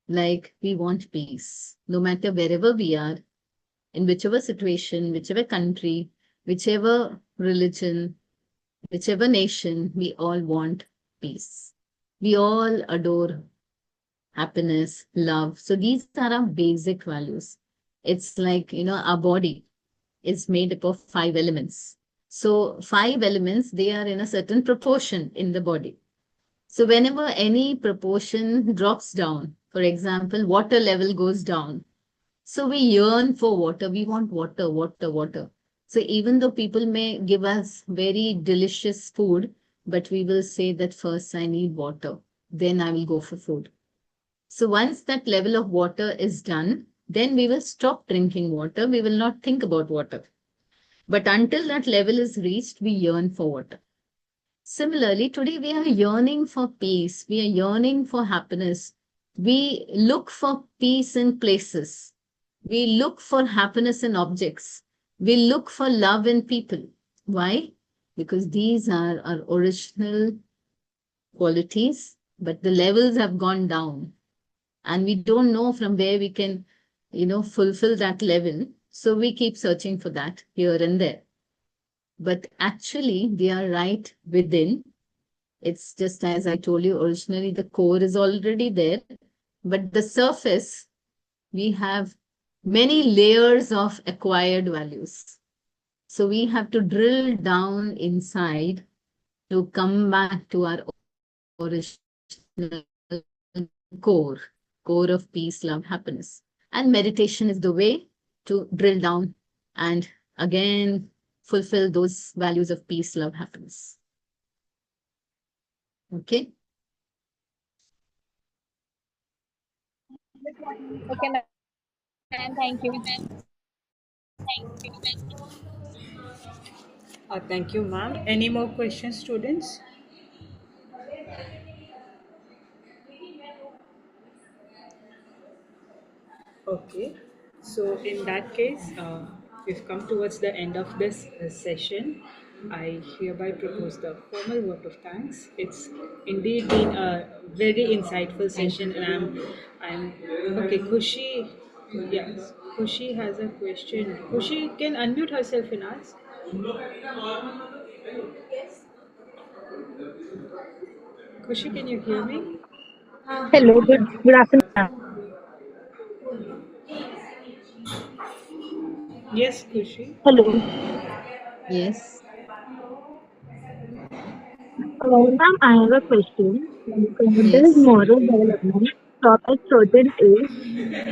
Like we want peace, no matter wherever we are, in whichever situation, whichever country, whichever religion, whichever nation, we all want peace. We all adore happiness, love. So these are our basic values. It's like, our body is made up of 5 elements. So 5 elements, they are in a certain proportion in the body. So whenever any proportion drops down, for example, water level goes down, so we yearn for water. We want water, water, water. So even though people may give us very delicious food, but we will say that first I need water, then I will go for food. So once that level of water is done, then we will stop drinking water. We will not think about water. But until that level is reached, we yearn for water. Similarly, today we are yearning for peace. We are yearning for happiness. We look for peace in places. We look for happiness in objects. We look for love in people. Why? Because these are our original qualities, but the levels have gone down. And we don't know from where we can, fulfill that level. So we keep searching for that here and there. But actually, they are right within. It's just as I told you originally, the core is already there, but the surface, we have many layers of acquired values. So we have to drill down inside to come back to our original core of peace, love, happiness. And meditation is the way to drill down and again fulfill those values of peace, love, happiness. Okay. Okay, ma'am. Thank you. Thank you, ma'am. Any more questions, students? Okay, so in that case, we've come towards the end of this session. I hereby propose the formal vote of thanks. It's indeed been a very insightful Thank session, and I'm okay. Kushi, yes, Kushi has a question. Kushi can unmute herself and ask. Kushi, can you hear me? Hello, good afternoon, ma'am. Yes, Kushi. Hello. Yes. Ma'am, I have a question. Does Yes. moral development stop at certain age,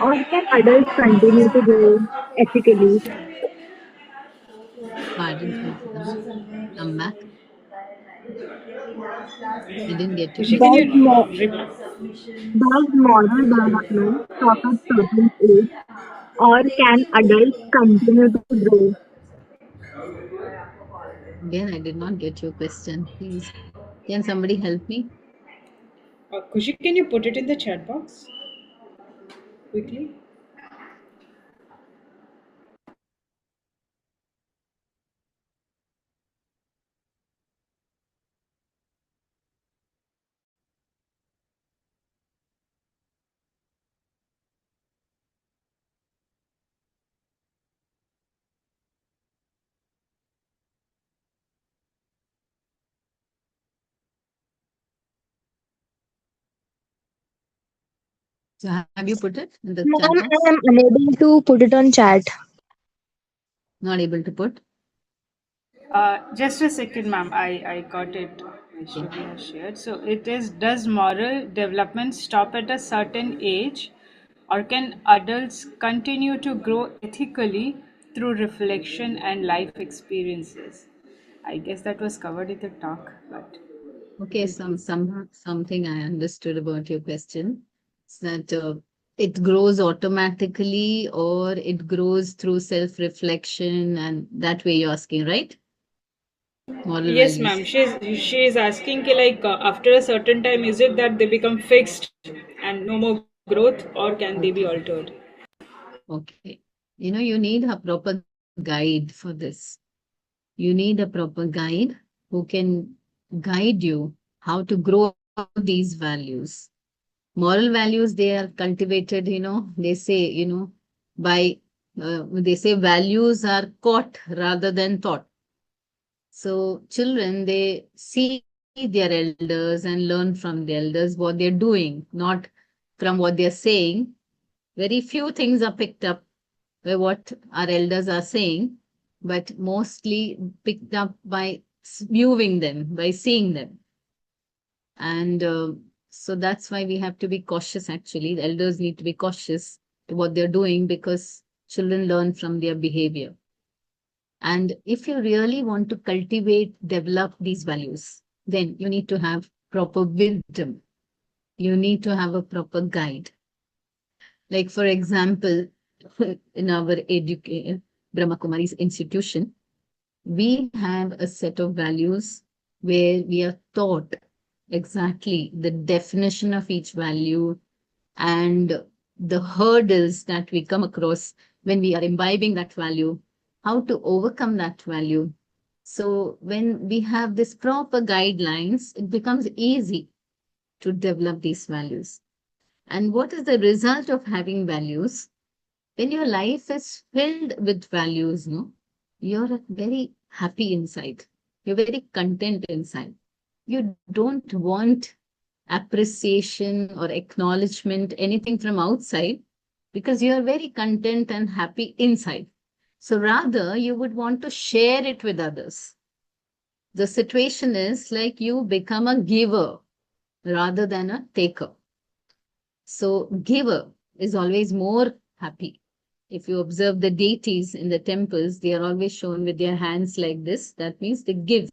or can adults continue to grow ethically? Pardon, please. Come back. I didn't get your Kushi, can Does, you question. does moral development stop at certain age, or can adults continue to grow? Again, I did not get your question. Please, can somebody help me? Kushi, can you put it in the chat box quickly? So have you put it in the chat Ma'am, I box? am unable to put it on chat. Not able to put? Just a second, ma'am. I got it. Okay. Shruti has shared. So it is, does moral development stop at a certain age, or can adults continue to grow ethically through reflection and life experiences? I guess that was covered in the talk, but you Okay, can please. something I understood about your question is that it grows automatically or it grows through self-reflection, and that way you're asking, right? Moral Yes, values. ma'am. She is asking ki, like, after a certain time, is it that they become fixed and no more growth, or can they be Okay. altered? Okay. You need a proper guide for this. You need a proper guide who can guide you how to grow these values. Moral values, they are cultivated, they say, they say values are caught rather than taught. So children, they see their elders and learn from the elders what they're doing, not from what they're saying. Very few things are picked up by what our elders are saying, but mostly picked up by viewing them, by seeing them. And so that's why we have to be cautious, actually. The elders need to be cautious to what they're doing because children learn from their behavior. And if you really want to cultivate, develop these values, then you need to have proper wisdom. You need to have a proper guide. Like, for example, in our Brahma Kumari's institution, we have a set of values where we are taught exactly the definition of each value and the hurdles that we come across when we are imbibing that value, how to overcome that value. So when we have this proper guidelines, it becomes easy to develop these values. And what is the result of having values? When your life is filled with values, no, you're very happy inside. You're very content inside. You don't want appreciation or acknowledgement, anything from outside, because you're very content and happy inside. So rather, you would want to share it with others. The situation is like you become a giver rather than a taker. So giver is always more happy. If you observe the deities in the temples, they are always shown with their hands like this. That means they give.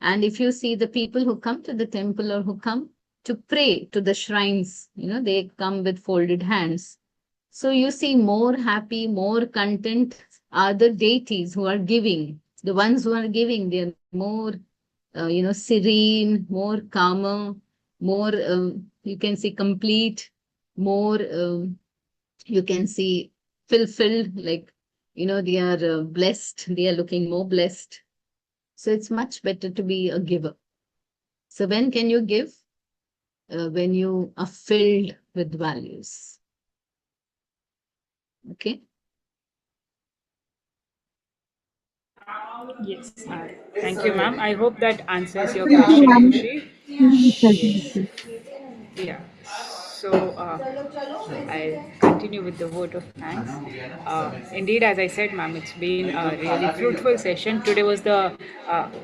And if you see the people who come to the temple or who come to pray to the shrines, they come with folded hands. So you see more happy, more content are the deities who are giving. The ones who are giving, they're more, serene, more calmer, more, you can see complete, more, you can see fulfilled, like, they are blessed, they are looking more blessed. So it's much better to be a giver. So when can you give? When you are filled with values. Okay. Yes. Thank you, ma'am. I hope that answers your Thank you, question, ma'am. Kushi. Yes. Yeah. So I'll continue with the vote of thanks. Indeed, as I said, ma'am, it's been a really fruitful session. Today was the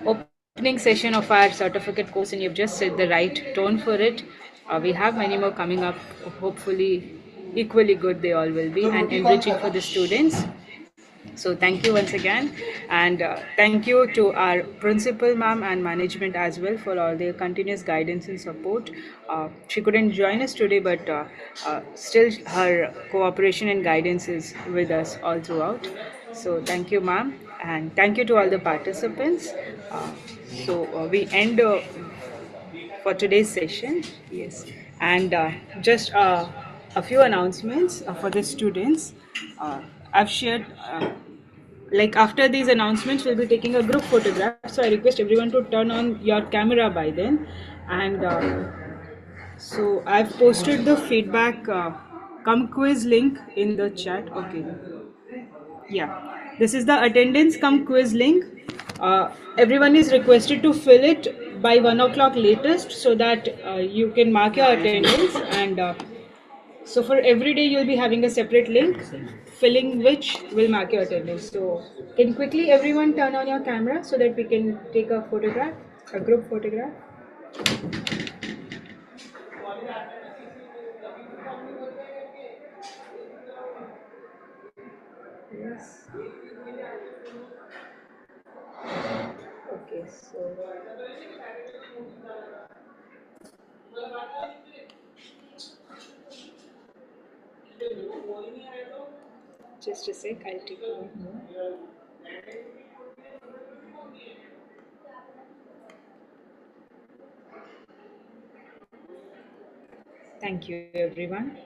opening session of our certificate course, and you've just set the right tone for it. We have many more coming up. Hopefully, equally good they all will be, and enriching for the students. So thank you once again, and thank you to our principal ma'am and management as well for all their continuous guidance and support. She couldn't join us today, but still her cooperation and guidance is with us all throughout. So thank you, ma'am, and thank you to all the participants. So we end for today's session. Yes, and just a few announcements for the students. I've shared. Like after these announcements, we'll be taking a group photograph. So I request everyone to turn on your camera by then. And so I've posted the feedback come quiz link in the chat. Okay. Yeah. This is the attendance come quiz link. Everyone is requested to fill it by 1 o'clock latest so that you can mark your attendance, and so for every day you'll be having a separate link, filling which will mark your attendance. So can quickly everyone turn on your camera so that we can take a photograph, a group photograph. Yes. Okay, so just a sec, I'll take one more. Thank you everyone.